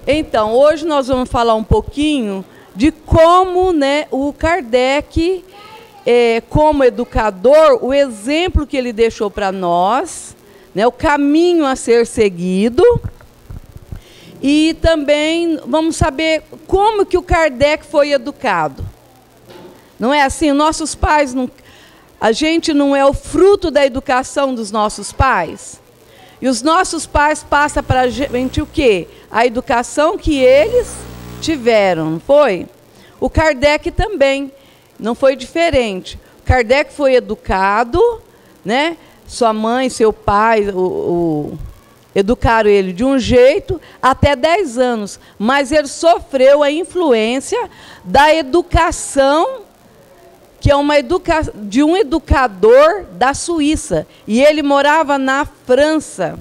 Então, hoje nós vamos falar um pouquinho de como, né, o Kardec, como educador, o exemplo que ele deixou para nós, né, o caminho a ser seguido. E também vamos saber como que o Kardec foi educado. Não é assim? Nossos pais, a gente não é o fruto da educação dos nossos pais? E os nossos pais passam para a gente o quê? A educação que eles tiveram, não foi? O Kardec também não foi diferente. O Kardec foi educado, né? Sua mãe, seu pai, educaram ele de um jeito até 10 anos, mas ele sofreu a influência da educação, que é de um educador da Suíça, e ele morava na França.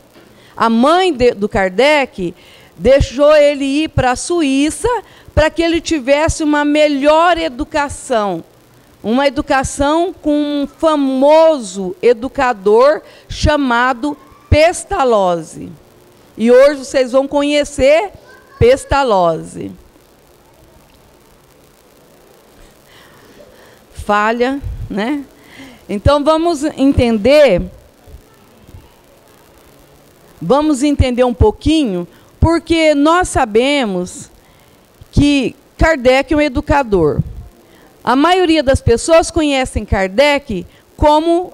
A mãe do Kardec deixou ele ir para a Suíça para que ele tivesse uma melhor educação, uma educação com um famoso educador chamado Pestalozzi. E hoje vocês vão conhecer Pestalozzi. Falha, né? Então vamos entender um pouquinho, porque nós sabemos que Kardec é um educador. A maioria das pessoas conhecem Kardec como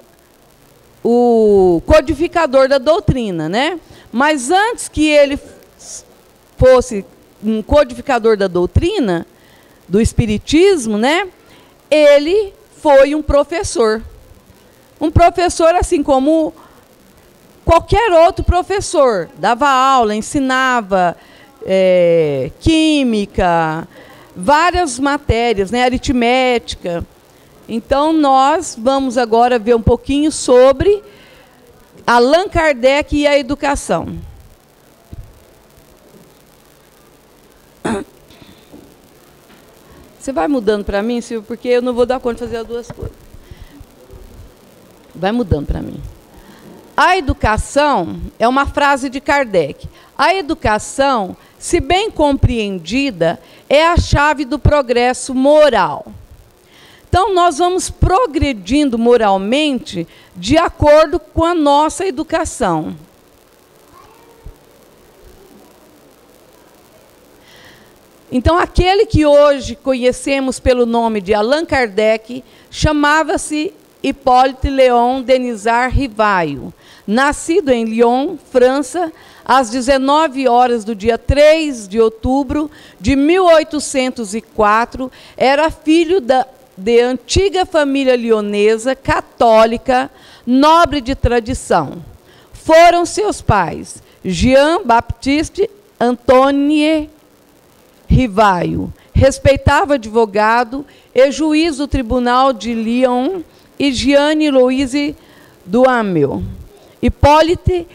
o codificador da doutrina, né? Mas antes que ele fosse um codificador da doutrina, do espiritismo, né? Ele foi um professor. Um professor assim como qualquer outro professor. Dava aula, ensinava química, várias matérias, né? Aritmética. Então, nós vamos agora ver um pouquinho sobre Allan Kardec e a educação. Você vai mudando para mim, Silvio, porque eu não vou dar conta de fazer as duas coisas. Vai mudando para mim. A educação é uma frase de Kardec. A educação, se bem compreendida, é a chave do progresso moral. Então, nós vamos progredindo moralmente de acordo com a nossa educação. Então, aquele que hoje conhecemos pelo nome de Allan Kardec, chamava-se Hippolyte Léon Denisard Rivaio. Nascido em Lyon, França, às 19 horas do dia 3 de outubro de 1804, era filho de antiga família lionesa, católica, nobre de tradição. Foram seus pais, Jean-Baptiste Antoine Rivaio, respeitado advogado e juiz do Tribunal de Lyon, e Jeanne-Louise Duhamel. Hippolyte,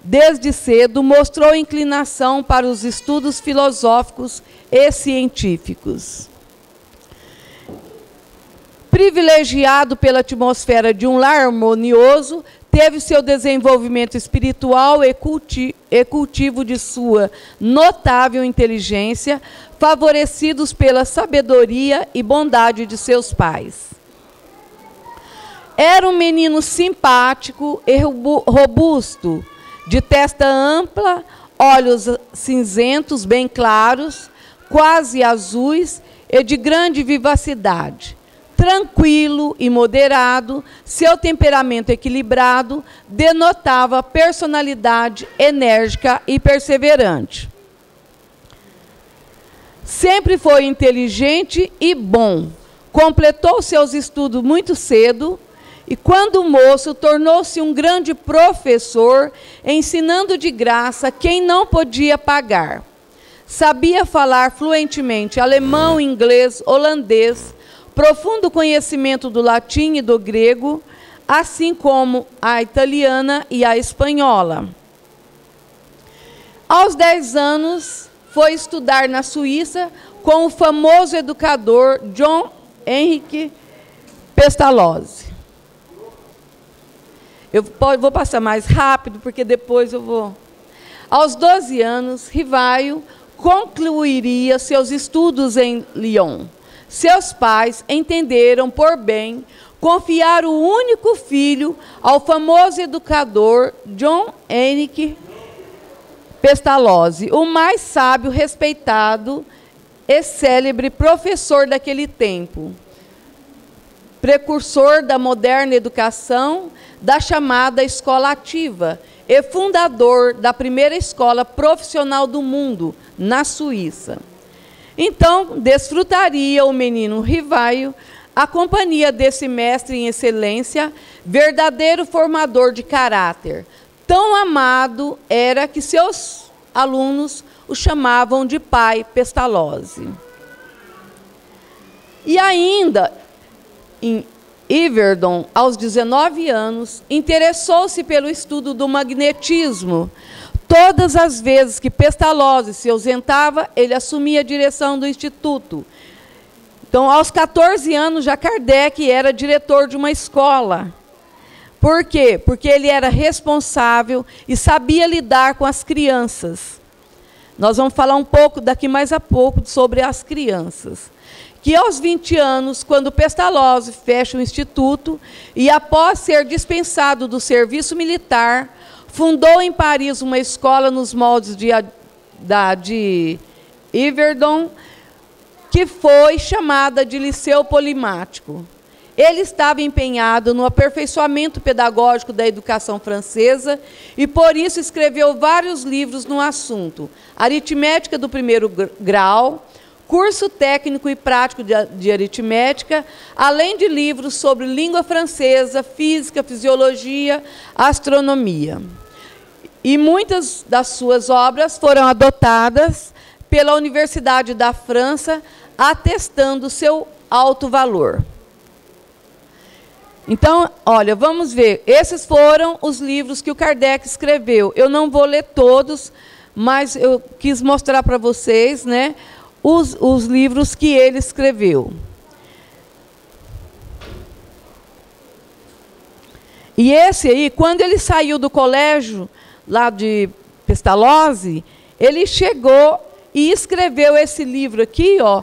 desde cedo, mostrou inclinação para os estudos filosóficos e científicos. Privilegiado pela atmosfera de um lar harmonioso, teve seu desenvolvimento espiritual e cultivo de sua notável inteligência, favorecidos pela sabedoria e bondade de seus pais. Era um menino simpático e robusto, de testa ampla, olhos cinzentos bem claros, quase azuis e de grande vivacidade. Tranquilo e moderado, seu temperamento equilibrado denotava personalidade enérgica e perseverante. Sempre foi inteligente e bom. Completou seus estudos muito cedo e, quando moço, tornou-se um grande professor, ensinando de graça quem não podia pagar. Sabia falar fluentemente alemão, inglês, holandês, profundo conhecimento do latim e do grego, assim como a italiana e a espanhola. Aos 10 anos, foi estudar na Suíça com o famoso educador John Henrique Pestalozzi. Eu vou passar mais rápido, porque depois eu vou... Aos 12 anos, Rivaio concluiria seus estudos em Lyon. Seus pais entenderam por bem confiar o único filho ao famoso educador John Henrique Pestalozzi, o mais sábio, respeitado e célebre professor daquele tempo, precursor da moderna educação, da chamada escola ativa, e fundador da primeira escola profissional do mundo, na Suíça. Então, desfrutaria o menino Rivaio a companhia desse mestre em excelência, verdadeiro formador de caráter. Tão amado era que seus alunos o chamavam de pai Pestalozzi. E ainda, em Yverdon, aos 19 anos, interessou-se pelo estudo do magnetismo. Todas as vezes que Pestalozzi se ausentava, ele assumia a direção do instituto. Então, aos 14 anos, já Kardec era diretor de uma escola. Por quê? Porque ele era responsável e sabia lidar com as crianças. Nós vamos falar um pouco, daqui mais a pouco, sobre as crianças. Que aos 20 anos, quando Pestalozzi fecha o instituto, e após ser dispensado do serviço militar, fundou em Paris uma escola nos moldes de Yverdon, que foi chamada de Liceu Polimático. Ele estava empenhado no aperfeiçoamento pedagógico da educação francesa e, por isso, escreveu vários livros no assunto. Aritmética do primeiro grau, curso técnico e prático de aritmética, além de livros sobre língua francesa, física, fisiologia, astronomia. E muitas das suas obras foram adotadas pela Universidade da França, atestando seu alto valor. Então, olha, vamos ver. Esses foram os livros que o Kardec escreveu. Eu não vou ler todos, mas eu quis mostrar para vocês, né, os livros que ele escreveu. E esse aí, quando ele saiu do colégio lá de Pestalozzi, ele chegou e escreveu esse livro aqui, ó,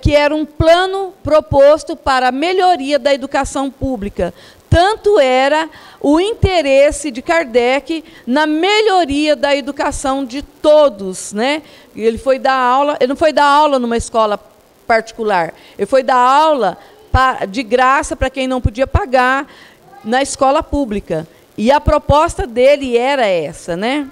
que era um plano proposto para a melhoria da educação pública. Tanto era o interesse de Kardec na melhoria da educação de todos, né? Ele foi dar aula, ele não foi dar aula numa escola particular, ele foi dar aula de graça para quem não podia pagar na escola pública. E a proposta dele era essa, né?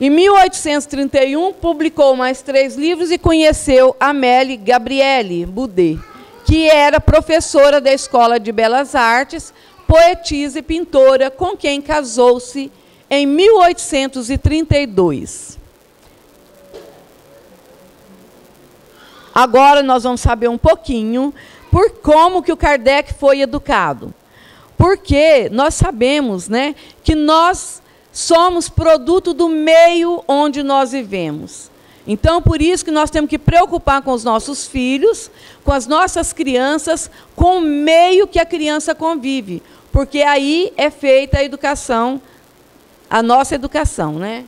Em 1831, publicou mais 3 livros e conheceu Amélie Gabrielle Boudet, que era professora da Escola de Belas Artes, poetisa e pintora, com quem casou-se em 1832. Agora nós vamos saber um pouquinho por como que o Kardec foi educado. Porque nós sabemos, né, que nós somos produto do meio onde nós vivemos. Então, por isso que nós temos que preocupar com os nossos filhos, com as nossas crianças, com o meio que a criança convive. Porque aí é feita a educação, a nossa educação, né?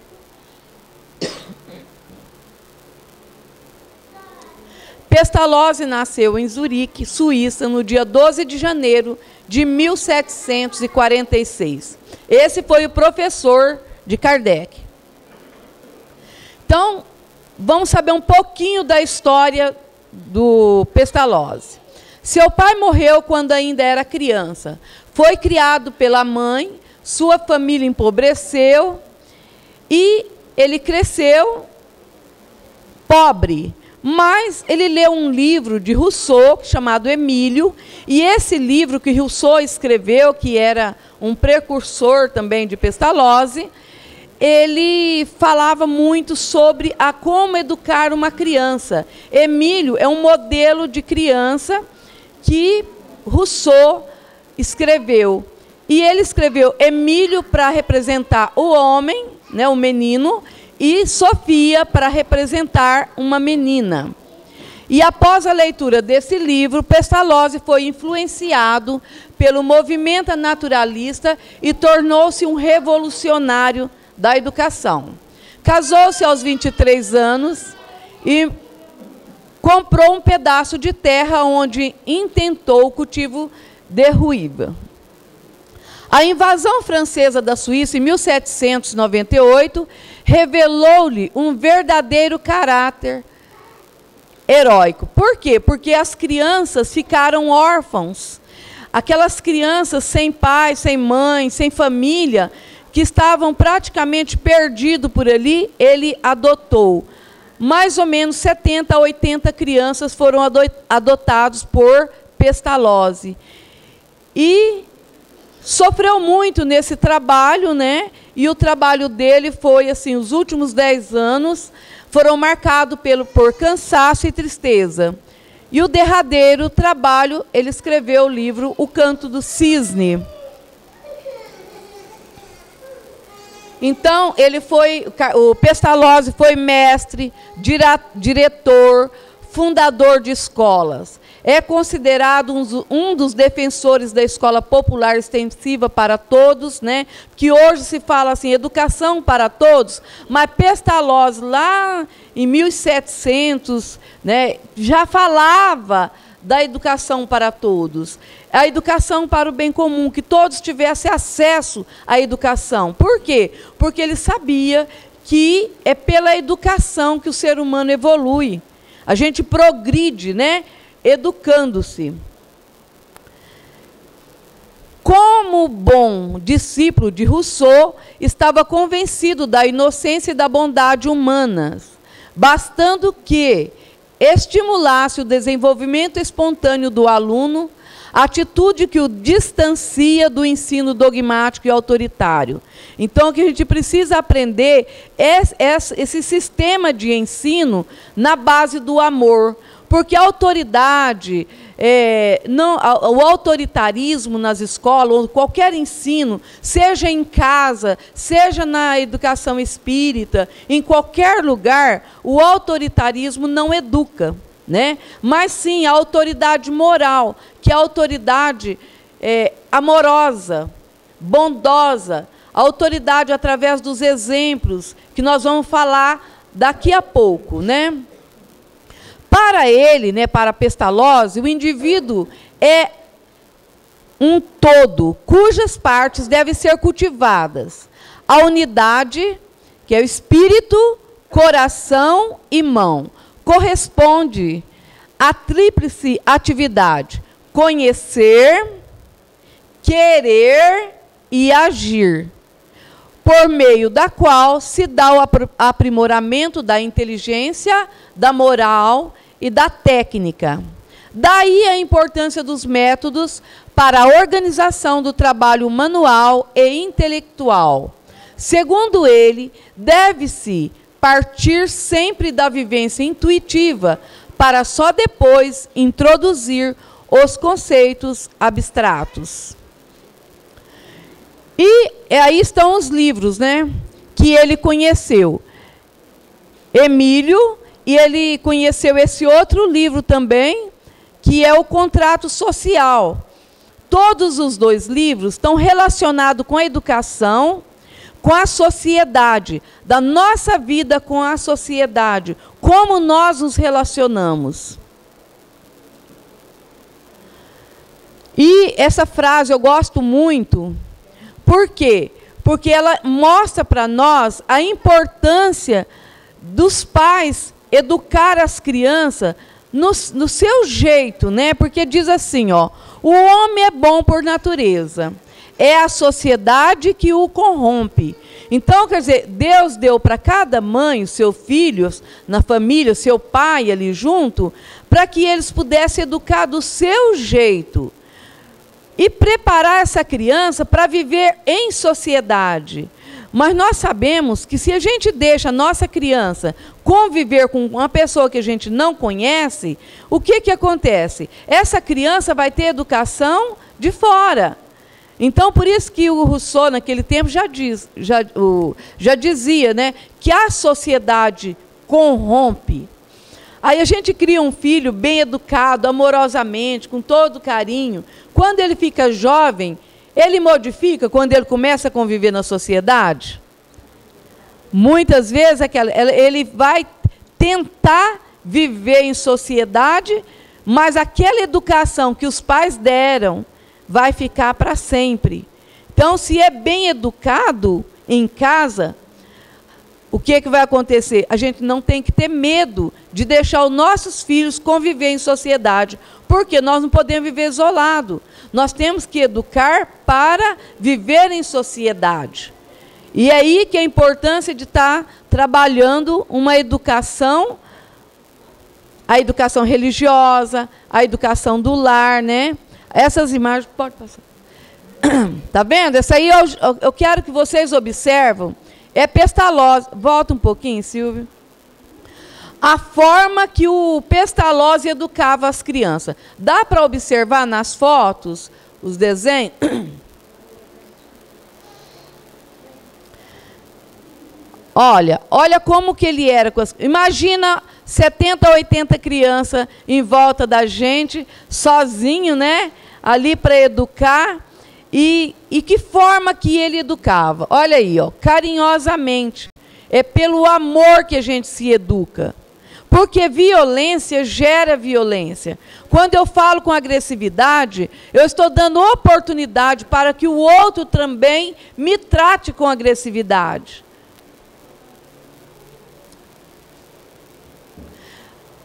Pestalozzi nasceu em Zurique, Suíça, no dia 12 de janeiro de 1746. Esse foi o professor de Kardec. Então, vamos saber um pouquinho da história do Pestalozzi. Seu pai morreu quando ainda era criança. Foi criado pela mãe, sua família empobreceu e ele cresceu pobre. Mas ele leu um livro de Rousseau, chamado Emílio, e esse livro que Rousseau escreveu, que era um precursor também de Pestalozzi, ele falava muito sobre como educar uma criança. Emílio é um modelo de criança que Rousseau escreveu. E ele escreveu Emílio para representar o homem, né, o menino, e Sofia para representar uma menina. E após a leitura desse livro, Pestalozzi foi influenciado pelo movimento naturalista e tornou-se um revolucionário da educação. Casou-se aos 23 anos e comprou um pedaço de terra onde intentou o cultivo de ruíba. A invasão francesa da Suíça, em 1798, revelou-lhe um verdadeiro caráter heróico. Por quê? Porque as crianças ficaram órfãos. Aquelas crianças sem pai, sem mãe, sem família, que estavam praticamente perdidos por ali, ele adotou. Mais ou menos 70 a 80 crianças foram adotados por Pestalozzi. E sofreu muito nesse trabalho, né? E o trabalho dele foi, assim, os últimos 10 anos foram marcados por cansaço e tristeza. E o derradeiro trabalho, ele escreveu o livro O Canto do Cisne. Então, o Pestalozzi foi mestre, diretor, fundador de escolas. É considerado um dos defensores da escola popular extensiva para todos, né? Que hoje se fala assim, educação para todos, mas Pestalozzi, lá em 1700, né, já falava da educação para todos. A educação para o bem comum, que todos tivessem acesso à educação. Por quê? Porque ele sabia que é pela educação que o ser humano evolui. A gente progride, né? Educando-se. Como bom discípulo de Rousseau, estava convencido da inocência e da bondade humanas, bastando que estimulasse o desenvolvimento espontâneo do aluno, atitude que o distancia do ensino dogmático e autoritário. Então, o que a gente precisa aprender é esse sistema de ensino na base do amor, porque a autoridade, o autoritarismo nas escolas, ou qualquer ensino, seja em casa, seja na educação espírita, em qualquer lugar, o autoritarismo não educa, né? Mas sim a autoridade moral, que é a autoridade amorosa, bondosa, a autoridade através dos exemplos, que nós vamos falar daqui a pouco, né? Para ele, né, para Pestalozzi, o indivíduo é um todo, cujas partes devem ser cultivadas. A unidade, que é o espírito, coração e mão, corresponde à tríplice atividade: conhecer, querer e agir, por meio da qual se dá o aprimoramento da inteligência, da moral e da técnica. Daí a importância dos métodos para a organização do trabalho manual e intelectual. Segundo ele, deve-se partir sempre da vivência intuitiva, para só depois introduzir os conceitos abstratos. E aí estão os livros, né, que ele conheceu. Emílio, e ele conheceu esse outro livro também, que é o Contrato Social. Todos os dois livros estão relacionados com a educação, com a sociedade, da nossa vida com a sociedade, como nós nos relacionamos. E essa frase eu gosto muito. Por quê? Porque ela mostra para nós a importância dos pais educar as crianças no seu jeito, né? Porque diz assim, ó, o homem é bom por natureza, é a sociedade que o corrompe. Então, quer dizer, Deus deu para cada mãe os seus filhos, na família, seu pai ali junto, para que eles pudessem educar do seu jeito e preparar essa criança para viver em sociedade. Mas nós sabemos que se a gente deixa a nossa criança conviver com uma pessoa que a gente não conhece, o que acontece? Essa criança vai ter educação de fora. Então, por isso que o Rousseau, naquele tempo, já dizia, né, que a sociedade corrompe. Aí a gente cria um filho bem educado, amorosamente, com todo carinho. Quando ele fica jovem, ele modifica quando ele começa a conviver na sociedade? Muitas vezes ele vai tentar viver em sociedade, mas aquela educação que os pais deram vai ficar para sempre. Então, se é bem educado em casa, o que vai acontecer? A gente não tem que ter medo de deixar os nossos filhos conviver em sociedade, porque nós não podemos viver isolado. Nós temos que educar para viver em sociedade. E é aí que a importância de estar trabalhando uma educação, a educação religiosa, a educação do lar, né? Essas imagens, pode passar. Tá vendo? Essa aí eu quero que vocês observam. É Pestalozzi. Volta um pouquinho, Silvio. A forma que o Pestalozzi educava as crianças. Dá para observar nas fotos, os desenhos? Olha como que ele era. Imagina 70, 80 crianças em volta da gente, sozinho, né? Ali para educar. E que forma que ele educava? Olha aí, carinhosamente. É pelo amor que a gente se educa. Porque violência gera violência. Quando eu falo com agressividade, eu estou dando oportunidade para que o outro também me trate com agressividade.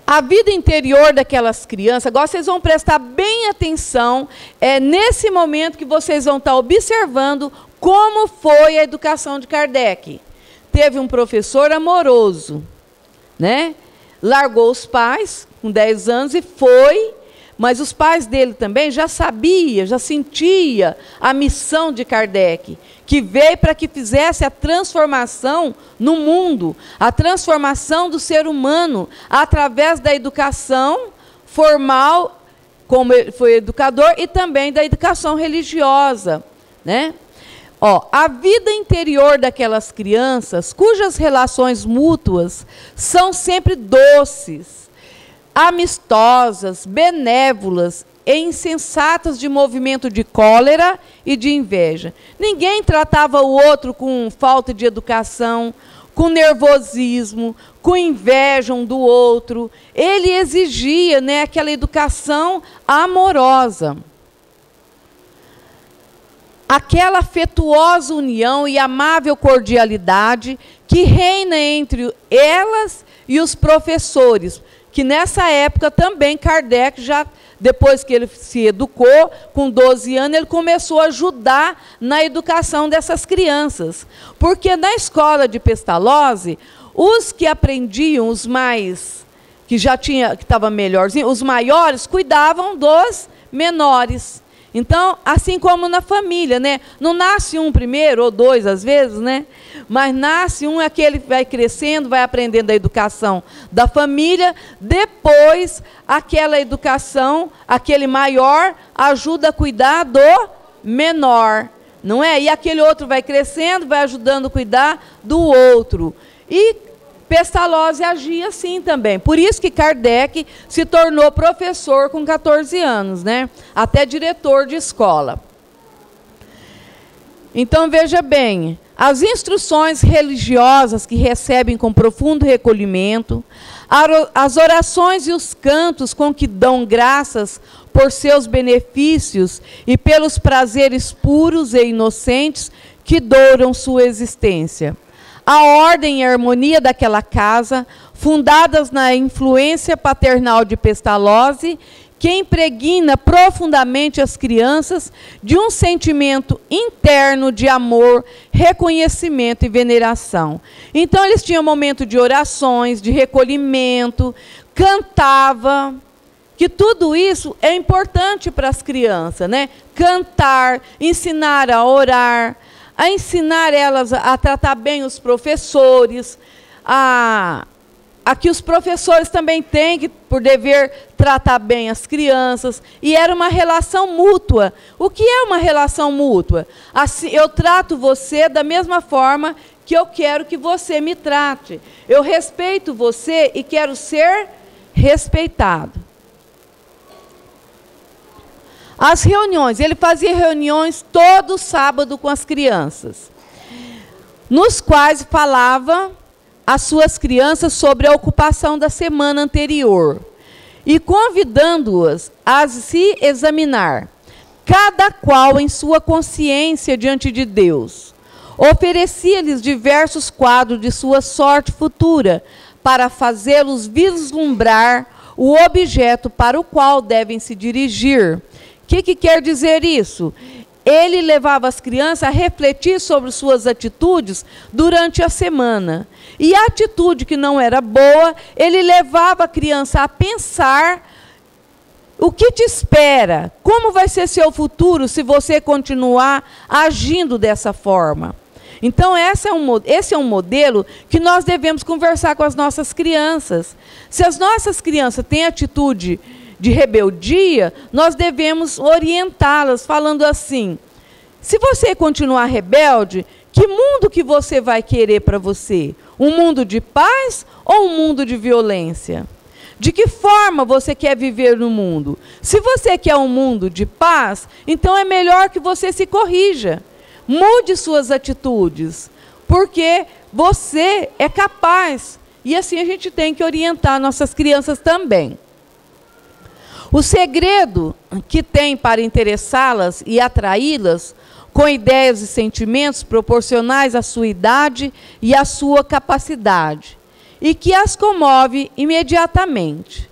A vida interior daquelas crianças, agora vocês vão prestar bem atenção, é nesse momento que vocês vão estar observando como foi a educação de Kardec. Teve um professor amoroso, né? Largou os pais com 10 anos e foi, mas os pais dele também já sabia, já sentia a missão de Kardec, que veio para que fizesse a transformação no mundo, a transformação do ser humano, através da educação formal, como ele foi educador, e também da educação religiosa, né? A vida interior daquelas crianças, cujas relações mútuas são sempre doces, amistosas, benévolas e insensatas de movimento de cólera e de inveja. Ninguém tratava o outro com falta de educação, com nervosismo, com inveja um do outro. Ele exigia, né, aquela educação amorosa. Aquela afetuosa união e amável cordialidade que reina entre elas e os professores, que nessa época também Kardec, já depois que ele se educou, com 12 anos, ele começou a ajudar na educação dessas crianças. Porque na escola de Pestalozzi, os que aprendiam, os mais, que estavam melhorzinhos, os maiores, cuidavam dos menores. Então, assim como na família, né? Não nasce um primeiro, ou dois às vezes, né? Mas nasce um, aquele que vai crescendo, vai aprendendo a educação da família, depois aquela educação, aquele maior, ajuda a cuidar do menor, não é? E aquele outro vai crescendo, vai ajudando a cuidar do outro. E Pestalozzi agia assim também. Por isso que Kardec se tornou professor com 14 anos, né? Até diretor de escola. Então, veja bem, as instruções religiosas que recebem com profundo recolhimento, as orações e os cantos com que dão graças por seus benefícios e pelos prazeres puros e inocentes que douram sua existência. A ordem e a harmonia daquela casa, fundadas na influência paternal de Pestalozzi, que impregna profundamente as crianças de um sentimento interno de amor, reconhecimento e veneração. Então, eles tinham momento de orações, de recolhimento, cantava, que tudo isso é importante para as crianças, né? Cantar, ensinar a orar, a ensinar elas a tratar bem os professores, a que os professores também têm que, por dever, tratar bem as crianças. E era uma relação mútua. O que é uma relação mútua? Assim, eu trato você da mesma forma que eu quero que você me trate. Eu respeito você e quero ser respeitado. As reuniões, ele fazia reuniões todo sábado com as crianças, nos quais falava às suas crianças sobre a ocupação da semana anterior e convidando-as a se examinar, cada qual em sua consciência diante de Deus. Oferecia-lhes diversos quadros de sua sorte futura para fazê-los vislumbrar o objeto para o qual devem se dirigir. O que quer dizer isso? Ele levava as crianças a refletir sobre suas atitudes durante a semana. E a atitude que não era boa, ele levava a criança a pensar o que te espera, como vai ser seu futuro se você continuar agindo dessa forma. Então, esse é um modelo que nós devemos conversar com as nossas crianças. Se as nossas crianças têm atitude de rebeldia, nós devemos orientá-las, falando assim: se você continuar rebelde, que mundo que você vai querer para você? Um mundo de paz ou um mundo de violência? De que forma você quer viver no mundo? Se você quer um mundo de paz, então é melhor que você se corrija. Mude suas atitudes, porque você é capaz. E assim a gente tem que orientar nossas crianças também. O segredo que tem para interessá-las e atraí-las com ideias e sentimentos proporcionais à sua idade e à sua capacidade, e que as comove imediatamente.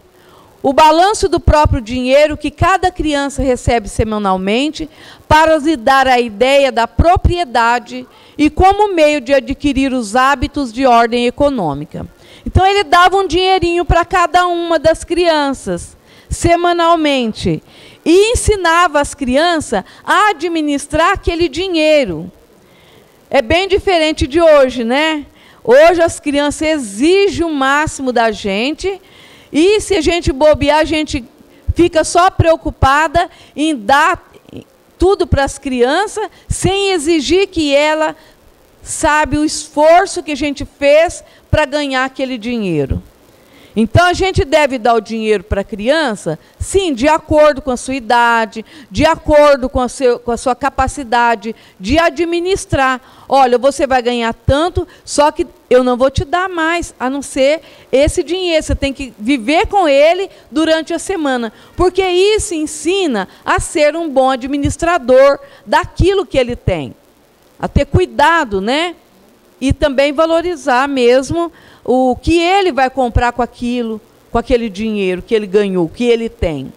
O balanço do próprio dinheiro que cada criança recebe semanalmente para lhe dar a ideia da propriedade e como meio de adquirir os hábitos de ordem econômica. Então, ele dava um dinheirinho para cada uma das crianças, semanalmente, e ensinava as crianças a administrar aquele dinheiro. É bem diferente de hoje, né? Hoje as crianças exigem o máximo da gente, e se a gente bobear, a gente fica só preocupada em dar tudo para as crianças, sem exigir que ela sabe o esforço que a gente fez para ganhar aquele dinheiro. Então, a gente deve dar o dinheiro para a criança, sim, de acordo com a sua idade, de acordo com a sua capacidade de administrar. Olha, você vai ganhar tanto, só que eu não vou te dar mais, a não ser esse dinheiro. Você tem que viver com ele durante a semana, porque isso ensina a ser um bom administrador daquilo que ele tem. A ter cuidado, né? E também valorizar mesmo o que ele vai comprar com aquilo, com aquele dinheiro que ele ganhou, que ele tem.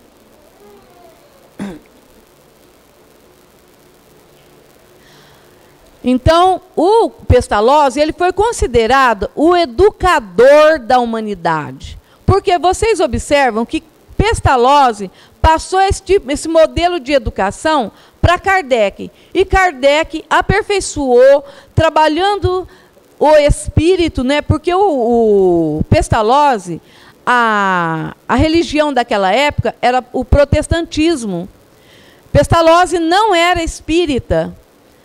Então, o Pestalozzi, ele foi considerado o educador da humanidade. Porque vocês observam que Pestalozzi passou esse modelo de educação para Kardec. E Kardec aperfeiçoou, trabalhando o espírito, né? Porque o Pestalozzi, a religião daquela época era o protestantismo. Pestalozzi não era espírita,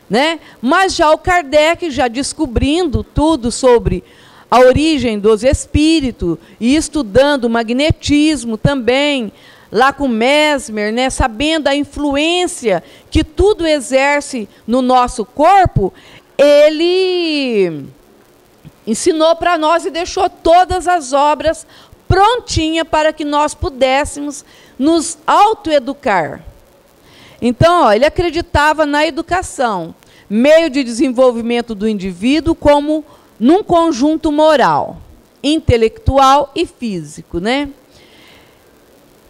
né? Mas já o Kardec, já descobrindo tudo sobre a origem dos espíritos e estudando o magnetismo também, lá com Mesmer, né, sabendo a influência que tudo exerce no nosso corpo, ele ensinou para nós e deixou todas as obras prontinhas para que nós pudéssemos nos autoeducar. Então, ó, ele acreditava na educação, meio de desenvolvimento do indivíduo como num conjunto moral, intelectual e físico, né?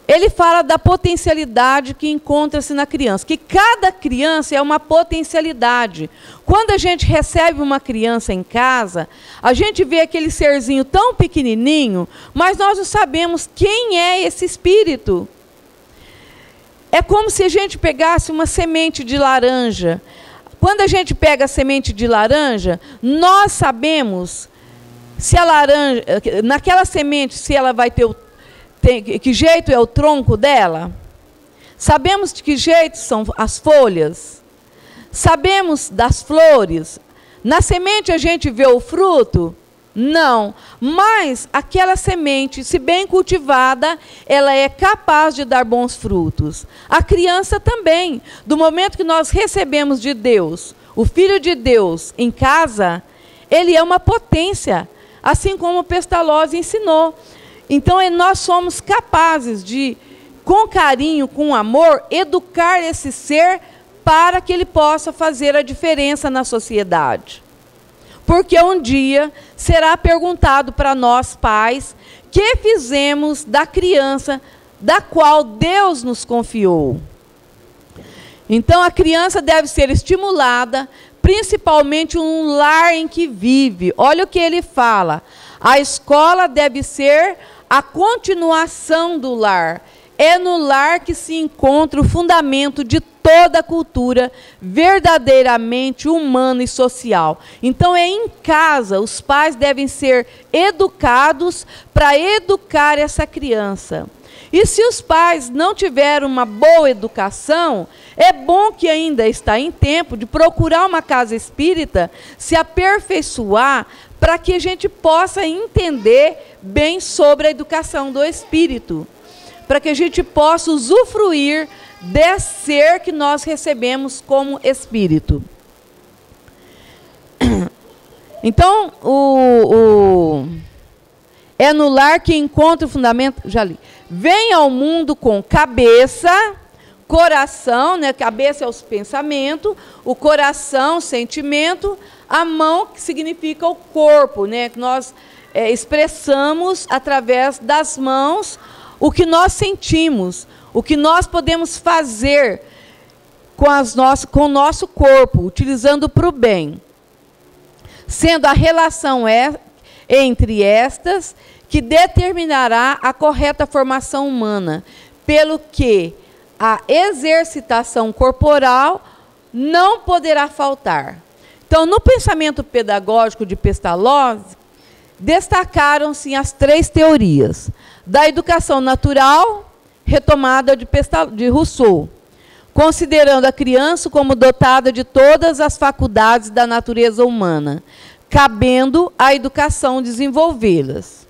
Ele fala da potencialidade que encontra-se na criança, que cada criança é uma potencialidade. Quando a gente recebe uma criança em casa, a gente vê aquele serzinho tão pequenininho, mas nós não sabemos quem é esse espírito. É como se a gente pegasse uma semente de laranja. Quando a gente pega a semente de laranja, nós sabemos se a laranja, naquela semente, se ela vai ter que jeito é o tronco dela? Sabemos de que jeito são as folhas? Sabemos das flores? Na semente a gente vê o fruto? Não, mas aquela semente, se bem cultivada, ela é capaz de dar bons frutos. A criança também, do momento que nós recebemos de Deus, o Filho de Deus em casa, ele é uma potência, assim como o Pestalozzi ensinou. Então, nós somos capazes de, com carinho, com amor, educar esse ser para que ele possa fazer a diferença na sociedade. Porque um dia será perguntado para nós, pais, que fizemos da criança da qual Deus nos confiou. Então, a criança deve ser estimulada, principalmente um lar em que vive. Olha o que ele fala. A escola deve ser a continuação do lar. É no lar que se encontra o fundamento de toda a cultura verdadeiramente humana e social. Então, é em casa, os pais devem ser educados para educar essa criança. E se os pais não tiveram uma boa educação, é bom que ainda está em tempo de procurar uma casa espírita, se aperfeiçoar, para que a gente possa entender bem sobre a educação do espírito, para que a gente possa usufruir desse ser que nós recebemos como espírito. Então, é no lar que encontra o fundamento, já li. Vem ao mundo com cabeça, coração, né? Cabeça é os pensamentos, o coração, sentimento, a mão, que significa o corpo, né? Que nós expressamos através das mãos o que nós sentimos, o que nós podemos fazer com o nosso corpo, utilizando para o bem. Sendo a relação entre estas que determinará a correta formação humana, pelo que a exercitação corporal não poderá faltar. Então, no pensamento pedagógico de Pestalozzi, destacaram-se as 3 teorias: da educação natural, retomada de Rousseau, considerando a criança como dotada de todas as faculdades da natureza humana, cabendo à educação desenvolvê-las.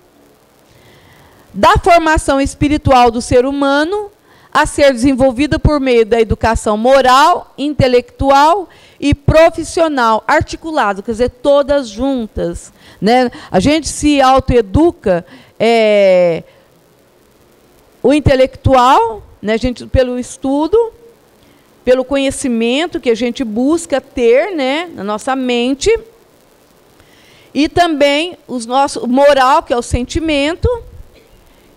Da formação espiritual do ser humano, a ser desenvolvida por meio da educação moral, intelectual e profissional, articulado, quer dizer, todas juntas, né? A gente se autoeduca, o intelectual, né, a gente, pelo estudo, pelo conhecimento que a gente busca ter, né, na nossa mente, e também o moral, que é o sentimento,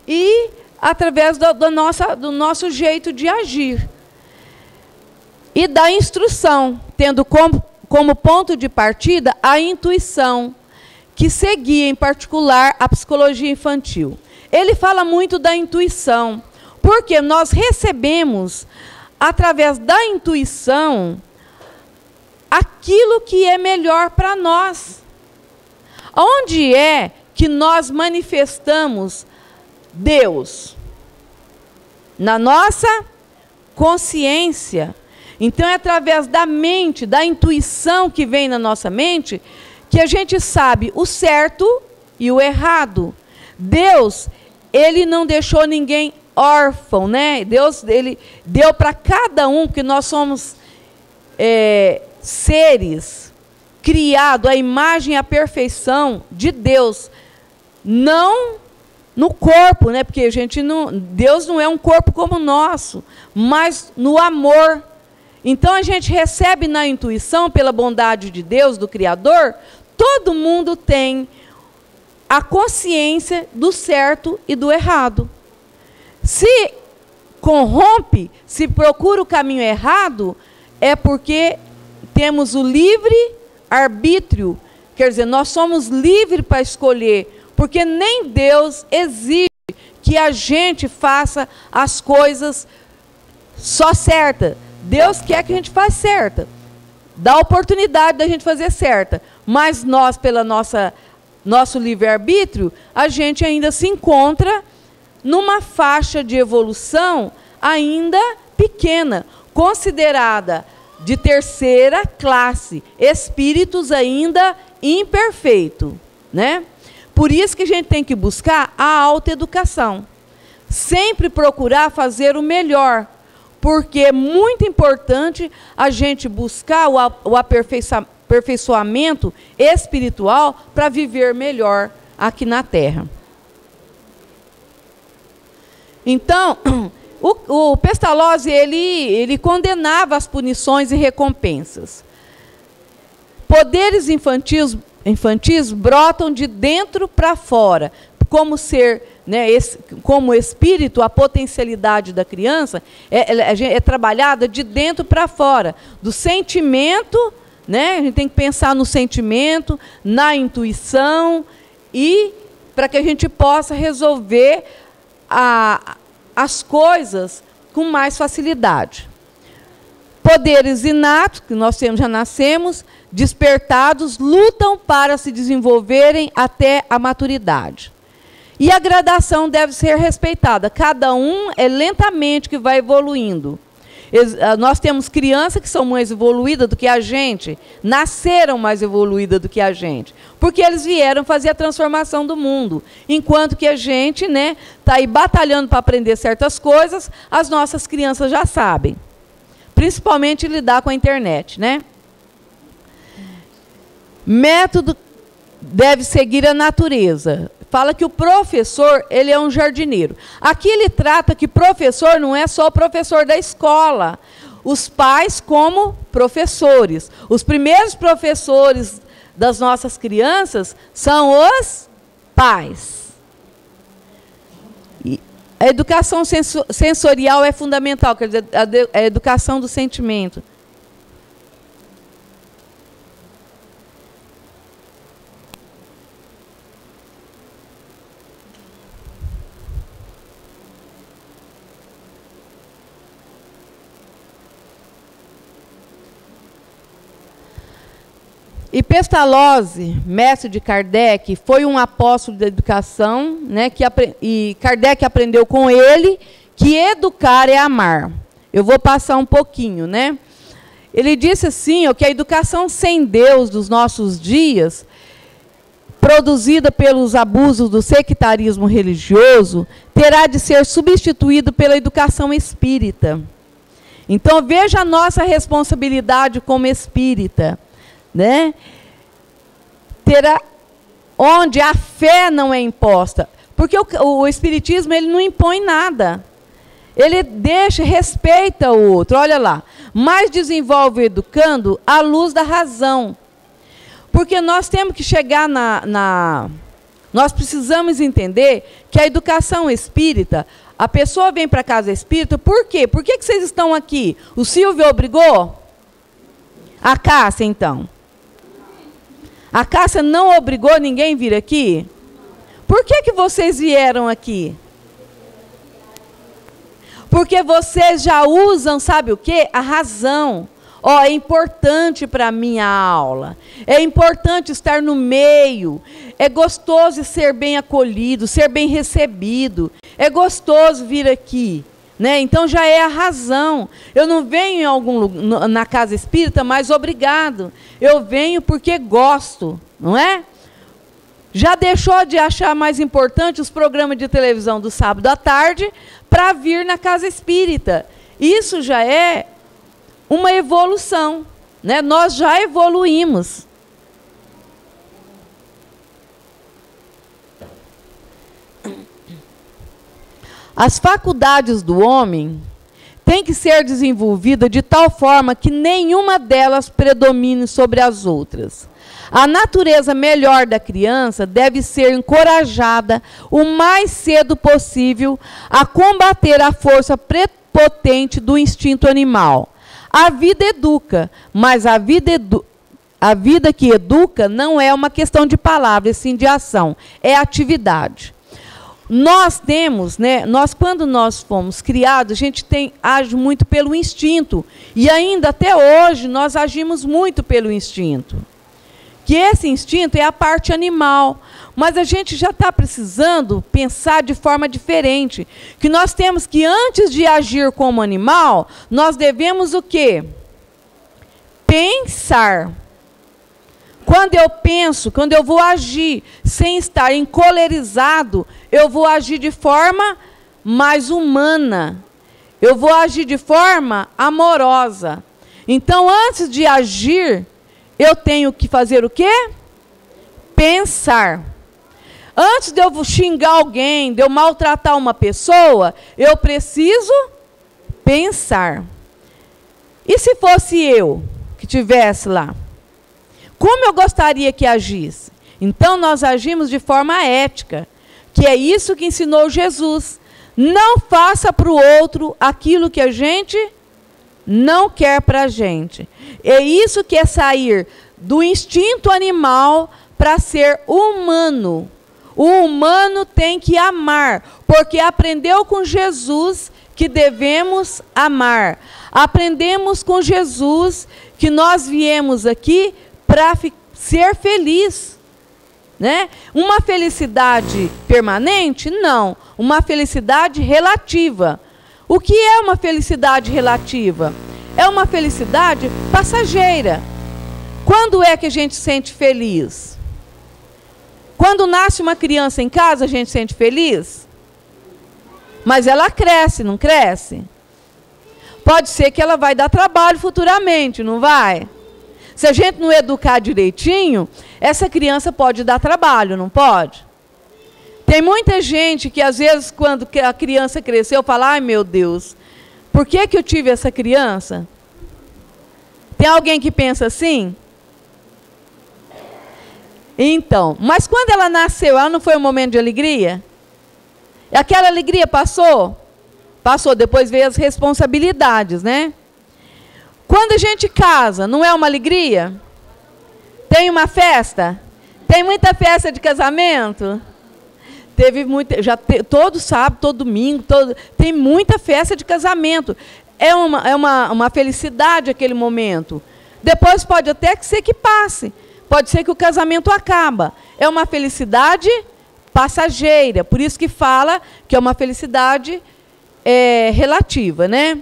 e através do nosso jeito de agir. E da instrução, tendo como ponto de partida a intuição, que seguia em particular a psicologia infantil. Ele fala muito da intuição, porque nós recebemos, através da intuição, aquilo que é melhor para nós. Onde é que nós manifestamos Deus? Na nossa consciência. Então, é através da mente, da intuição que vem na nossa mente, que a gente sabe o certo e o errado. Deus, ele não deixou ninguém órfão, né? Deus, ele deu para cada um, porque nós somos seres criados à imagem e à perfeição de Deus, não no corpo, né? Porque Deus não é um corpo como o nosso, mas no amor. Então a gente recebe na intuição, pela bondade de Deus, do Criador, todo mundo tem a consciência do certo e do errado. Se corrompe, se procura o caminho errado, é porque temos o livre arbítrio. Quer dizer, nós somos livres para escolher, porque nem Deus exige que a gente faça as coisas só certas. Deus quer que a gente faça certa, dá a oportunidade da gente fazer certa, mas nós, pela nosso livre-arbítrio, a gente ainda se encontra numa faixa de evolução ainda pequena, considerada de terceira classe, espíritos ainda imperfeitos, né? Por isso que a gente tem que buscar a autoeducação. Sempre procurar fazer o melhor, porque é muito importante a gente buscar o aperfeiçoamento espiritual para viver melhor aqui na Terra. Então, o Pestalozzi, ele condenava as punições e recompensas. Poderes infantis brotam de dentro para fora. Como ser, né, como espírito, a potencialidade da criança é trabalhada de dentro para fora. Do sentimento, né, a gente tem que pensar no sentimento, na intuição, e para que a gente possa resolver as coisas com mais facilidade. Poderes inatos, que nós já nascemos, despertados, lutam para se desenvolverem até a maturidade. E a gradação deve ser respeitada. Cada um é lentamente que vai evoluindo. Nós temos crianças que são mais evoluídas do que a gente, nasceram mais evoluídas do que a gente, porque eles vieram fazer a transformação do mundo. Enquanto que a gente, né, está aí batalhando para aprender certas coisas, as nossas crianças já sabem. Principalmente lidar com a internet, né? Método deve seguir a natureza. Fala que o professor, ele é um jardineiro. Aqui ele trata que professor não é só o professor da escola. Os pais como professores. Os primeiros professores das nossas crianças são os pais. E a educação sensorial é fundamental, quer dizer, a educação do sentimento. E Pestalozzi, mestre de Kardec, foi um apóstolo da educação, né, e Kardec aprendeu com ele que educar é amar. Eu vou passar um pouquinho, né? Ele disse assim, ó, que a educação sem Deus dos nossos dias, produzida pelos abusos do sectarismo religioso, terá de ser substituído pela educação espírita. Então, veja a nossa responsabilidade como espírita, né? Onde a fé não é imposta, porque o espiritismo, ele não impõe nada, ele respeita o outro. Olha lá, mas desenvolve educando à luz da razão, porque nós temos que chegar nós precisamos entender que a educação espírita, a pessoa vem para a casa espírita, por quê? Por que vocês estão aqui? O Silvio obrigou? A Cássia, então? A Cássia não obrigou ninguém a vir aqui? Por que vocês vieram aqui? Porque vocês já usam, sabe o quê? A razão. Ó, é importante para mim a aula. É importante estar no meio. É gostoso ser bem acolhido, ser bem recebido. É gostoso vir aqui. Né? Então já é a razão. Eu não venho na casa espírita, mas obrigado. Eu venho porque gosto, não é? Já deixou de achar mais importante os programas de televisão do sábado à tarde para vir na casa espírita. Isso já é uma evolução, né? Nós já evoluímos. As faculdades do homem têm que ser desenvolvidas de tal forma que nenhuma delas predomine sobre as outras. A natureza melhor da criança deve ser encorajada o mais cedo possível a combater a força prepotente do instinto animal. A vida educa, mas a vida que educa não é uma questão de palavras, sim de ação, é atividade. Nós temos, né, quando nós fomos criados, a gente age muito pelo instinto. E ainda até hoje nós agimos muito pelo instinto. Que esse instinto é a parte animal. Mas a gente já está precisando pensar de forma diferente. Que nós temos que, antes de agir como animal, nós devemos o quê? Pensar. Quando eu penso, quando eu vou agir sem estar encolerizado, eu vou agir de forma mais humana. Eu vou agir de forma amorosa. Então, antes de agir, eu tenho que fazer o quê? Pensar. Antes de eu xingar alguém, de eu maltratar uma pessoa, eu preciso pensar. E se fosse eu que estivesse lá? Como eu gostaria que agisse? Então, nós agimos de forma ética, que é isso que ensinou Jesus. Não faça para o outro aquilo que a gente não quer para a gente. É isso que é sair do instinto animal para ser humano. O humano tem que amar, porque aprendeu com Jesus que devemos amar. Aprendemos com Jesus que nós viemos aqui para ser feliz, né? Uma felicidade permanente? Não. Uma felicidade relativa. O que é uma felicidade relativa? É uma felicidade passageira. Quando é que a gente se sente feliz? Quando nasce uma criança em casa, a gente se sente feliz? Mas ela cresce, não cresce? Pode ser que ela vai dar trabalho futuramente, não vai? Se a gente não educar direitinho, essa criança pode dar trabalho, não pode? Tem muita gente que, às vezes, quando a criança cresceu, fala, ai, meu Deus, por que eu tive essa criança? Tem alguém que pensa assim? Então, mas quando ela nasceu, ela não foi um momento de alegria? Aquela alegria passou? Passou, depois veio as responsabilidades, né? Quando a gente casa, não é uma alegria? Tem uma festa? Tem muita festa de casamento? Teve muita, todo sábado, todo domingo, tem muita festa de casamento. É uma felicidade aquele momento. Depois pode até ser que passe. Pode ser que o casamento acaba. É uma felicidade passageira. Por isso que fala que é uma felicidade relativa, né?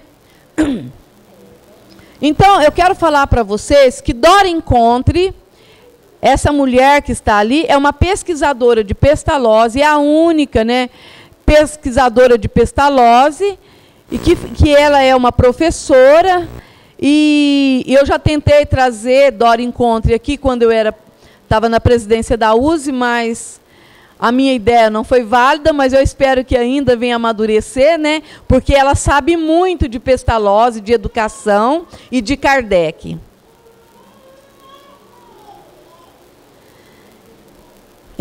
Então, eu quero falar para vocês que Dora Encontre, essa mulher que está ali, é uma pesquisadora de Pestalozzi, é a única, né, pesquisadora de Pestalozzi, e que ela é uma professora, e eu já tentei trazer Dora Encontre aqui quando eu estava na presidência da USE, mas a minha ideia não foi válida, mas eu espero que ainda venha amadurecer, né? Porque ela sabe muito de Pestalozzi, de educação e de Kardec.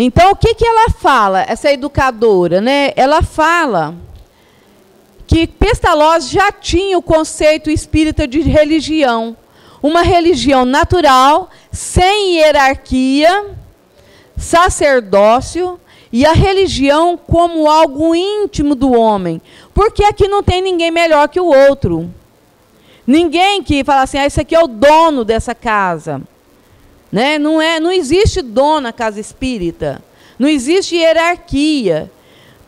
Então, o que ela fala, essa educadora, né? Ela fala que Pestalozzi já tinha o conceito espírita de religião. Uma religião natural, sem hierarquia, sacerdócio, e a religião como algo íntimo do homem. Porque aqui não tem ninguém melhor que o outro. Ninguém que fala assim, esse aqui é o dono dessa casa. Né? Não existe dono na casa espírita. Não existe hierarquia.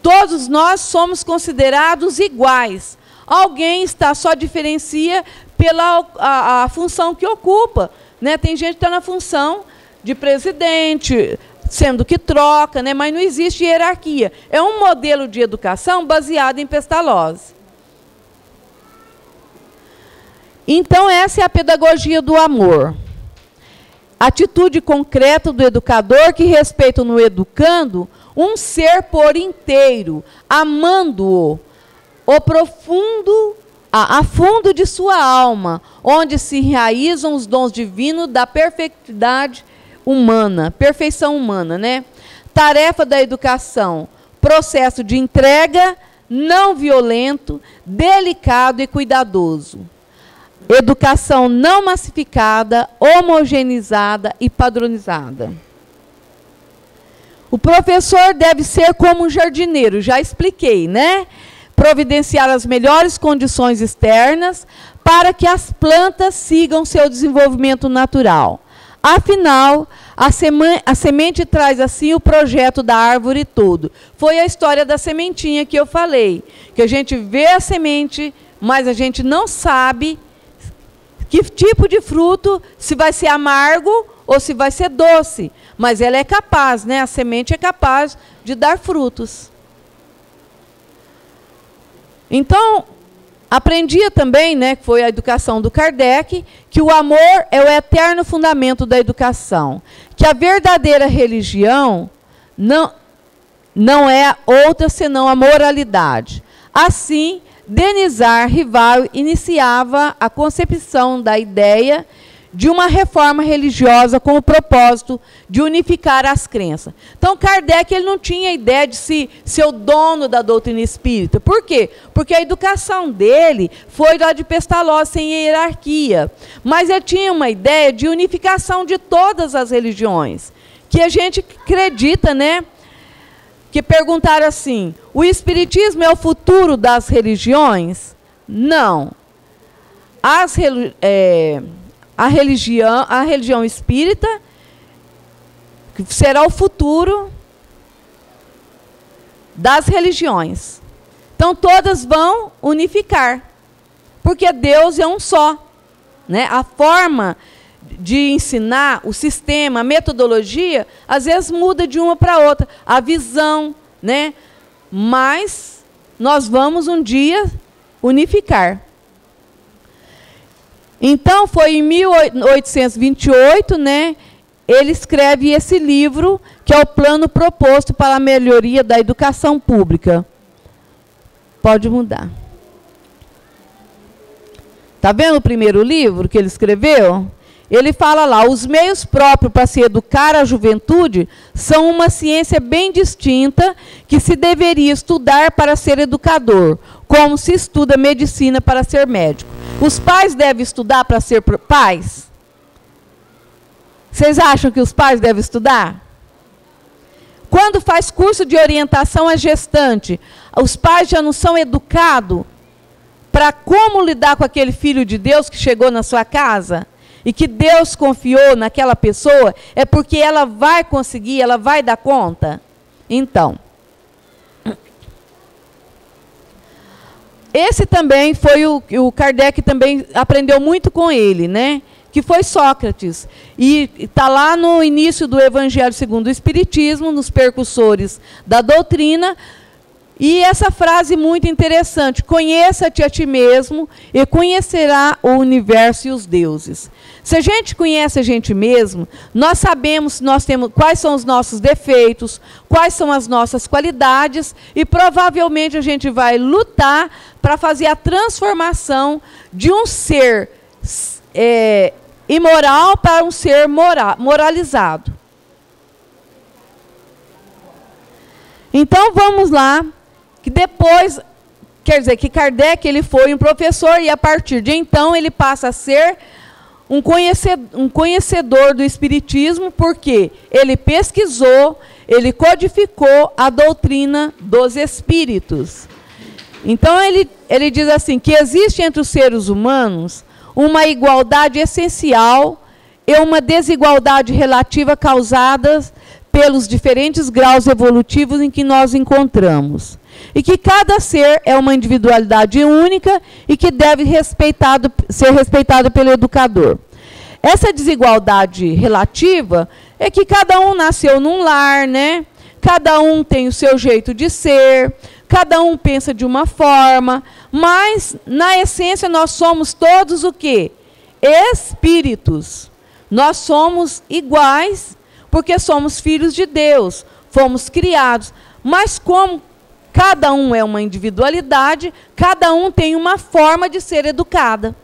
Todos nós somos considerados iguais. Alguém só diferencia pela a função que ocupa. Né? Tem gente que está na função de presidente, sendo que troca, né? Mas não existe hierarquia. É um modelo de educação baseado em Pestalozzi. Então, essa é a pedagogia do amor. Atitude concreta do educador que respeita no educando um ser por inteiro, amando-o, a fundo de sua alma, onde se enraizam os dons divinos da perfeição humana, né? Tarefa da educação, processo de entrega não violento, delicado e cuidadoso. Educação não massificada, homogeneizada e padronizada. O professor deve ser como um jardineiro, já expliquei, né? Providenciar as melhores condições externas para que as plantas sigam seu desenvolvimento natural. Afinal, a semente traz assim o projeto da árvore todo. Foi a história da sementinha que eu falei, que a gente vê a semente, mas a gente não sabe que tipo de fruto, se vai ser amargo ou se vai ser doce, mas ela é capaz, né? A semente é capaz de dar frutos. Então, aprendia também, né, que foi a educação do Kardec, que o amor é o eterno fundamento da educação, que a verdadeira religião não é outra senão a moralidade. Assim, Denisard Rival iniciava a concepção da ideia de uma reforma religiosa com o propósito de unificar as crenças. Então, Kardec ele não tinha ideia de ser o dono da doutrina espírita. Por quê? Porque a educação dele foi lá de Pestalozzi, sem hierarquia. Mas ele tinha uma ideia de unificação de todas as religiões, que a gente acredita, né? Que perguntaram assim, o espiritismo é o futuro das religiões? Não. A religião espírita será o futuro das religiões. Então, todas vão unificar, porque Deus é um só, né? A forma de ensinar, o sistema, a metodologia, às vezes muda de uma para outra, a visão, né? Mas nós vamos um dia unificar. Então, foi em 1828, né, ele escreve esse livro, que é o plano proposto para a melhoria da educação pública. Pode mudar. Está vendo o primeiro livro que ele escreveu? Ele fala lá, os meios próprios para se educar a juventude são uma ciência bem distinta que se deveria estudar para ser educador, como se estuda medicina para ser médico. Os pais devem estudar para ser pais? Vocês acham que os pais devem estudar? Quando faz curso de orientação à gestante, os pais já não são educados para como lidar com aquele filho de Deus que chegou na sua casa? E que Deus confiou naquela pessoa, é porque ela vai conseguir, ela vai dar conta? Então, esse também foi o Kardec também aprendeu muito com ele, né? Que foi Sócrates. E está lá no início do Evangelho segundo o Espiritismo, nos percussores da doutrina. E essa frase muito interessante, conheça-te a ti mesmo e conhecerá o universo e os deuses. Se a gente conhece a gente mesmo, nós sabemos quais são os nossos defeitos, quais são as nossas qualidades e provavelmente a gente vai lutar para fazer a transformação de um ser imoral para um ser moralizado. Então vamos lá. Que depois, quer dizer, que Kardec ele foi um professor e a partir de então ele passa a ser um conhecedor do Espiritismo, porque ele pesquisou, ele codificou a doutrina dos Espíritos. Então ele diz assim, que existe entre os seres humanos uma igualdade essencial e uma desigualdade relativa causadas pelos diferentes graus evolutivos em que nós encontramos. E que cada ser é uma individualidade única e que deve ser respeitado pelo educador. Essa desigualdade relativa é que cada um nasceu num lar, né? Cada um tem o seu jeito de ser, cada um pensa de uma forma, mas, na essência, nós somos todos o quê? Espíritos. Nós somos iguais, porque somos filhos de Deus, fomos criados. Mas como cada um é uma individualidade, cada um tem uma forma de ser educada.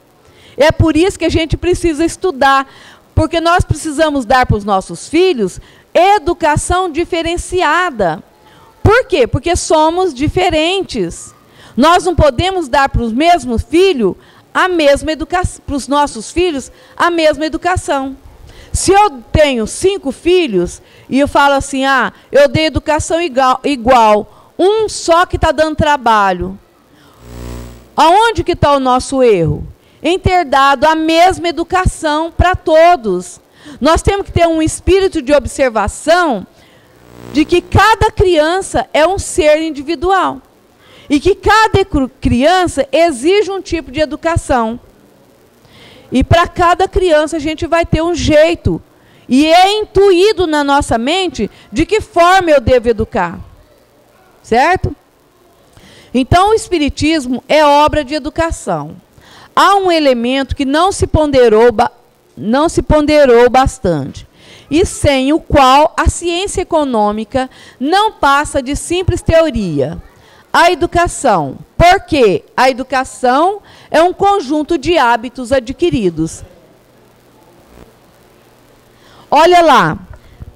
É por isso que a gente precisa estudar, porque nós precisamos dar para os nossos filhos educação diferenciada. Por quê? Porque somos diferentes. Nós não podemos dar para os mesmos filhos a mesma educação, para os nossos filhos a mesma educação. Se eu tenho 5 filhos e eu falo assim, eu dei educação igual, um só que está dando trabalho. Aonde que está o nosso erro? Em ter dado a mesma educação para todos. Nós temos que ter um espírito de observação de que cada criança é um ser individual. E que cada criança exige um tipo de educação. E para cada criança a gente vai ter um jeito. E é intuído na nossa mente de que forma eu devo educar. Certo? Então, o Espiritismo é obra de educação. Há um elemento que não se ponderou bastante, e sem o qual a ciência econômica não passa de simples teoria. A educação. Porque a educação é um conjunto de hábitos adquiridos. Olha lá,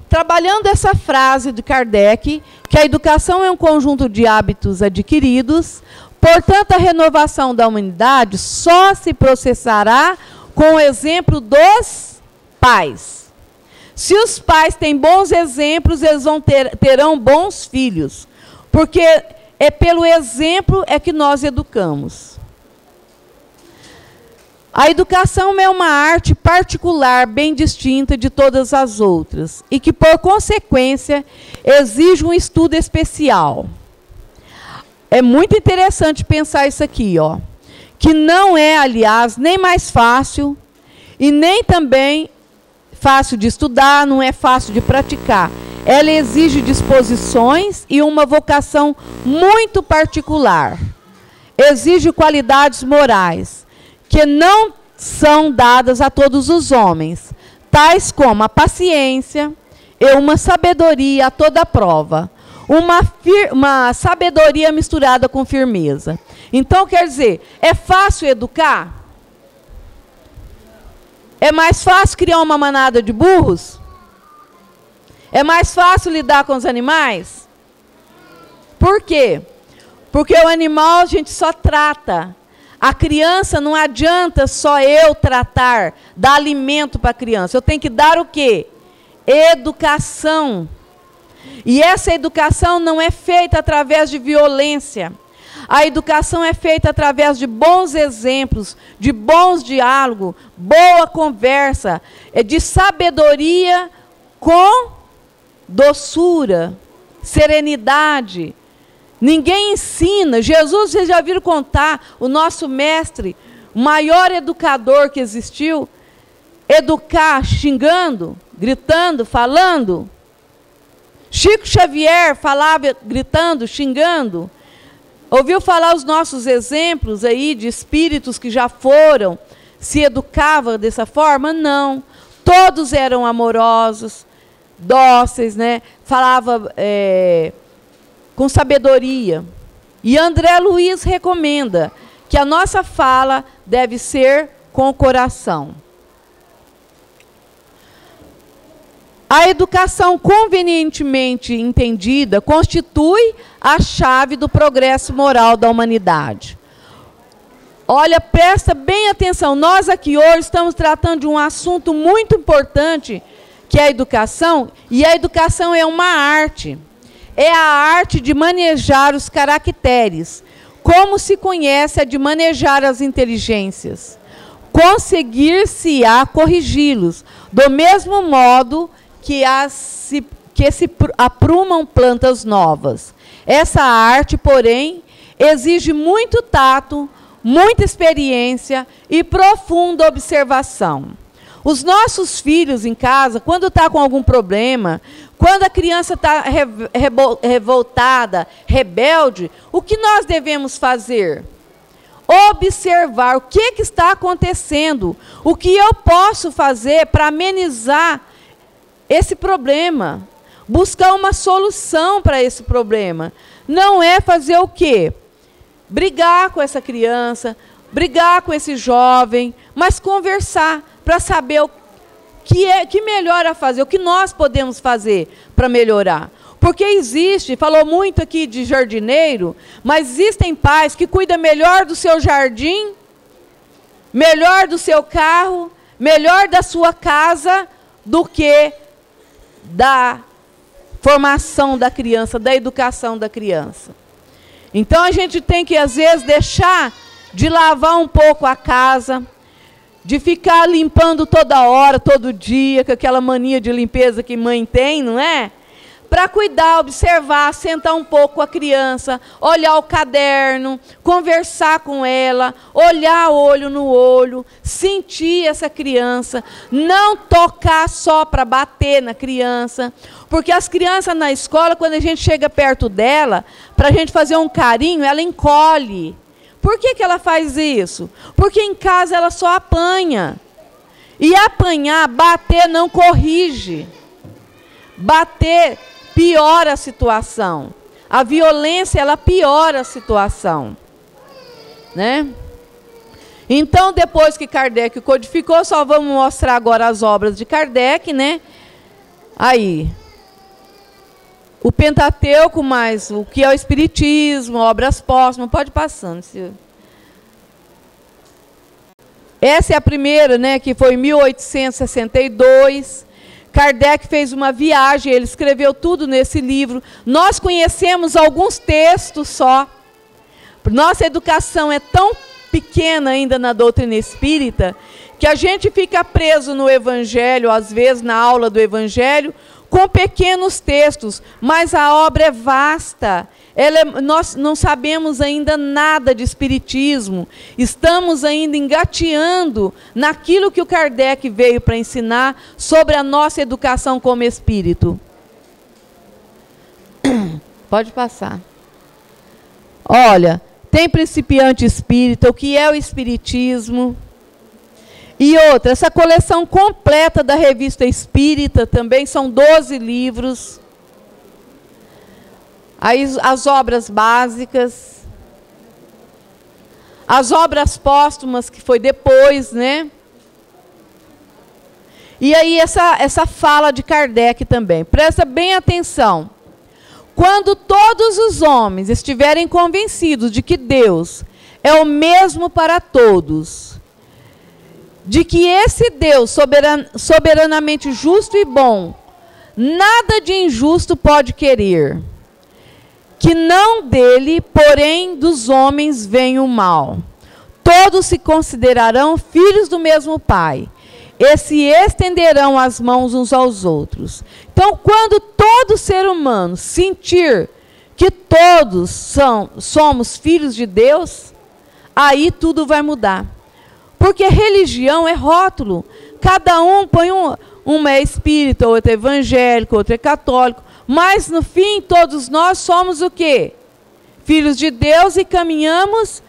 trabalhando essa frase de Kardec, que a educação é um conjunto de hábitos adquiridos, portanto, a renovação da humanidade só se processará com o exemplo dos pais. Se os pais têm bons exemplos, eles terão bons filhos, porque é pelo exemplo é que nós educamos. A educação é uma arte particular, bem distinta de todas as outras, e que, por consequência, exige um estudo especial. É muito interessante pensar isso aqui, ó, que não é, aliás, nem mais fácil, e nem também fácil de estudar, não é fácil de praticar. Ela exige disposições e uma vocação muito particular. Exige qualidades morais que não são dadas a todos os homens, tais como a paciência e uma sabedoria a toda prova. Uma sabedoria misturada com firmeza. Então, quer dizer, é fácil educar? É mais fácil criar uma manada de burros? É mais fácil lidar com os animais? Por quê? Porque o animal a gente só trata. A criança não adianta só eu tratar, dar alimento para a criança. Eu tenho que dar o quê? Educação. E essa educação não é feita através de violência. A educação é feita através de bons exemplos, de bons diálogos, boa conversa, de sabedoria com doçura, serenidade. Ninguém ensina. Jesus, vocês já viram contar, o nosso mestre, o maior educador que existiu, educar xingando, gritando, falando. Chico Xavier falava gritando, xingando. Ouviu falar os nossos exemplos aí de espíritos que já foram, se educavam dessa forma? Não. Todos eram amorosos, dóceis, né? Falava com sabedoria. E André Luiz recomenda que a nossa fala deve ser com o coração. A educação convenientemente entendida constitui a chave do progresso moral da humanidade. Olha, presta bem atenção. Nós aqui hoje estamos tratando de um assunto muito importante, que é a educação, e a educação é uma arte. É a arte de manejar os caracteres, como se conhece a de manejar as inteligências. Conseguir-se-á corrigi-los, do mesmo modo que se aprumam plantas novas. Essa arte, porém, exige muito tato, muita experiência e profunda observação. Os nossos filhos em casa, quando está com algum problema, quando a criança está revoltada, rebelde, o que nós devemos fazer? Observar o que está acontecendo, o que eu posso fazer para amenizar esse problema, buscar uma solução para esse problema. Não é fazer o quê? Brigar com essa criança, brigar com esse jovem, mas conversar para saber o que melhor a fazer, o que nós podemos fazer para melhorar. Porque existe, falou muito aqui de jardineiro, mas existem pais que cuidam melhor do seu jardim, melhor do seu carro, melhor da sua casa, do que da formação da criança, da educação da criança. Então a gente tem que, às vezes, deixar de lavar um pouco a casa, de ficar limpando toda hora, todo dia, com aquela mania de limpeza que mãe tem, não é? para cuidar, observar, sentar um pouco com a criança, olhar o caderno, conversar com ela, olhar olho no olho, sentir essa criança, não tocar só para bater na criança, porque as crianças na escola, quando a gente chega perto dela, para a gente fazer um carinho, ela encolhe. Por que ela faz isso? Porque em casa ela só apanha. E apanhar, bater não corrige. Bater piora a situação. A violência, ela piora a situação. Né? Então, depois que Kardec codificou, só vamos mostrar agora as obras de Kardec, né? Aí, o Pentateuco, mais o que é o Espiritismo, obras póstumas, pode ir passando. Essa é a primeira, né, que foi em 1862. Kardec fez uma viagem, ele escreveu tudo nesse livro. Nós conhecemos alguns textos só. Nossa educação é tão pequena ainda na doutrina espírita, que a gente fica preso no Evangelho, às vezes na aula do Evangelho, com pequenos textos, mas a obra é vasta. Nós não sabemos ainda nada de espiritismo, estamos ainda engateando naquilo que o Kardec veio para ensinar sobre a nossa educação como espírito. Pode passar. Olha, tem principiante espírita, o que é o espiritismo. E outra, essa coleção completa da Revista Espírita também, são 12 livros. Aí as obras básicas, as obras póstumas, que foi depois, né? E aí essa fala de Kardec também. Presta bem atenção. Quando todos os homens estiverem convencidos de que Deus é o mesmo para todos, de que esse Deus soberanamente justo e bom, nada de injusto pode querer, que não dele, porém dos homens vem o mal. Todos se considerarão filhos do mesmo Pai, e se estenderão as mãos uns aos outros. Então, quando todo ser humano sentir que todos somos filhos de Deus, aí tudo vai mudar. Porque religião é rótulo. Cada um põe um é espírita, outro é evangélico, outro é católico. Mas, no fim, todos nós somos o quê? Filhos de Deus e caminhamos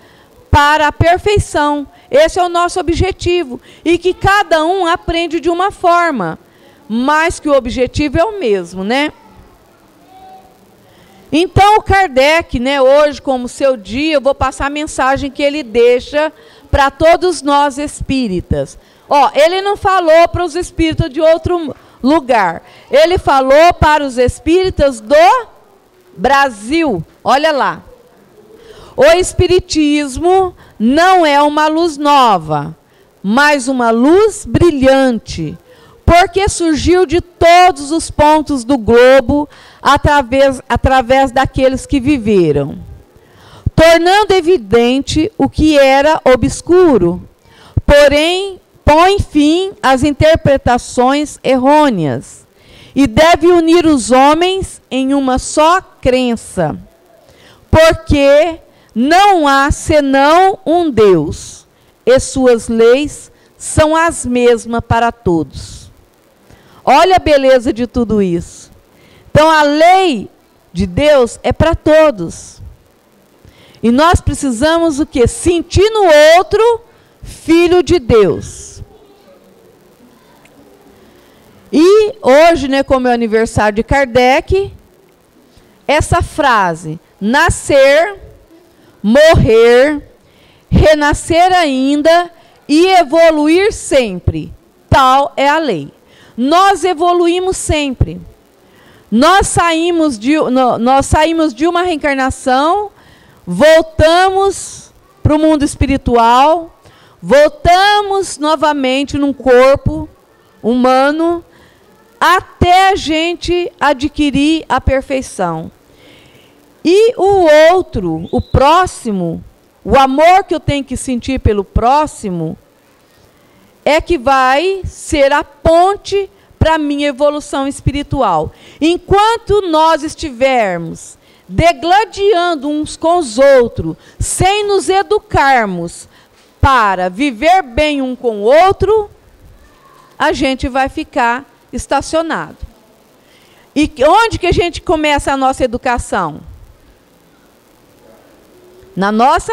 para a perfeição. Esse é o nosso objetivo. E que cada um aprende de uma forma. Mas que o objetivo é o mesmo, né? Então, o Kardec, né, hoje, como seu dia, eu vou passar a mensagem que ele deixa para todos nós espíritas. Ó, ele não falou para os espíritas de outro lugar. Ele falou para os espíritas do Brasil. Olha lá. O espiritismo não é uma luz nova, mas uma luz brilhante, porque surgiu de todos os pontos do globo através daqueles que viveram, tornando evidente o que era obscuro, porém põe fim às interpretações errôneas e deve unir os homens em uma só crença, porque não há senão um Deus, e suas leis são as mesmas para todos. Olha a beleza de tudo isso. Então, a lei de Deus é para todos. E nós precisamos o quê? Sentir no outro filho de Deus. E hoje, né, como é o aniversário de Kardec, essa frase, nascer, morrer, renascer ainda e evoluir sempre, tal é a lei. Nós evoluímos sempre. Nós saímos de uma reencarnação, voltamos para o mundo espiritual, voltamos novamente num corpo humano, até a gente adquirir a perfeição. E o outro, o próximo, o amor que eu tenho que sentir pelo próximo, é que vai ser a ponte para a minha evolução espiritual. Enquanto nós estivermos degladiando uns com os outros, sem nos educarmos para viver bem um com o outro, a gente vai ficar estacionado. E onde que a gente começa a nossa educação? Na nossa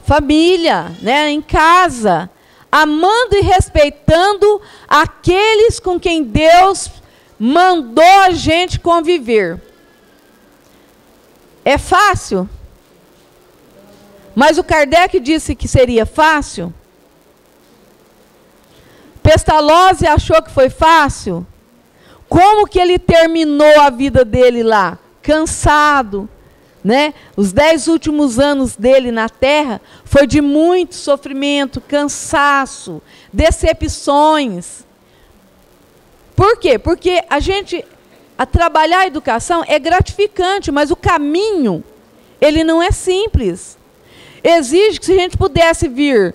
família, né? Em casa, amando e respeitando aqueles com quem Deus mandou a gente conviver. É fácil? Mas o Kardec disse que seria fácil? Pestalozzi achou que foi fácil? Como que ele terminou a vida dele lá? Cansado, né? Os 10 últimos anos dele na Terra foi de muito sofrimento, cansaço, decepções. Por quê? Porque a trabalhar a educação é gratificante, mas o caminho, ele não é simples. Exige que se a gente pudesse vir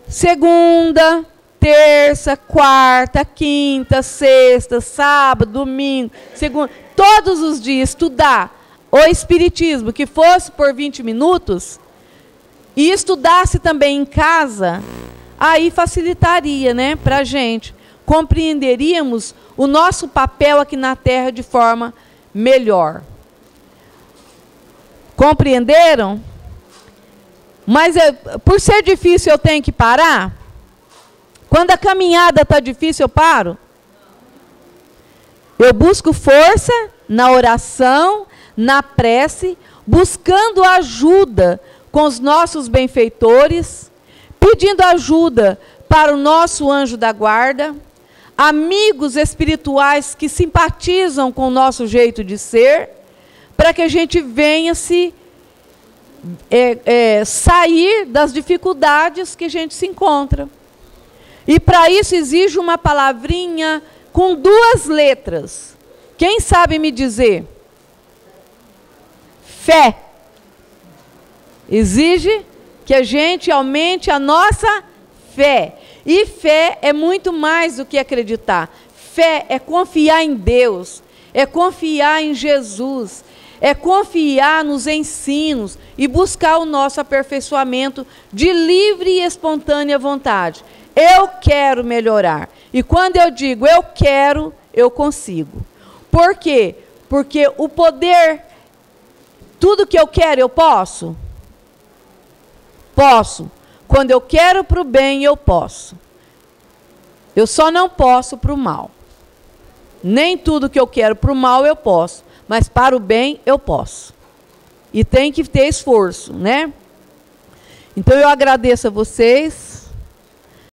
segunda, terça, quarta, quinta, sexta, sábado, domingo, segunda, todos os dias estudar o Espiritismo, que fosse por 20 minutos, e estudasse também em casa, aí facilitaria, né, para a gente. Compreenderíamos o nosso papel aqui na Terra de forma melhor. Compreenderam? Mas por ser difícil eu tenho que parar? Quando a caminhada está difícil eu paro? Eu busco força na oração, na prece, buscando ajuda com os nossos benfeitores, pedindo ajuda para o nosso anjo da guarda, amigos espirituais que simpatizam com o nosso jeito de ser, para que a gente venha sair das dificuldades que a gente se encontra. E para isso exige uma palavrinha com 2 letras. Quem sabe me dizer? Fé. Exige que a gente aumente a nossa fé. E fé é muito mais do que acreditar. Fé é confiar em Deus, é confiar em Jesus, é confiar nos ensinos e buscar o nosso aperfeiçoamento de livre e espontânea vontade. Eu quero melhorar. E quando eu digo eu quero, eu consigo. Por quê? Porque o poder, tudo que eu quero, eu posso? Posso. Quando eu quero para o bem, eu posso. Eu só não posso para o mal. Nem tudo que eu quero para o mal, eu posso. Mas para o bem, eu posso. E tem que ter esforço, né? Então, eu agradeço a vocês.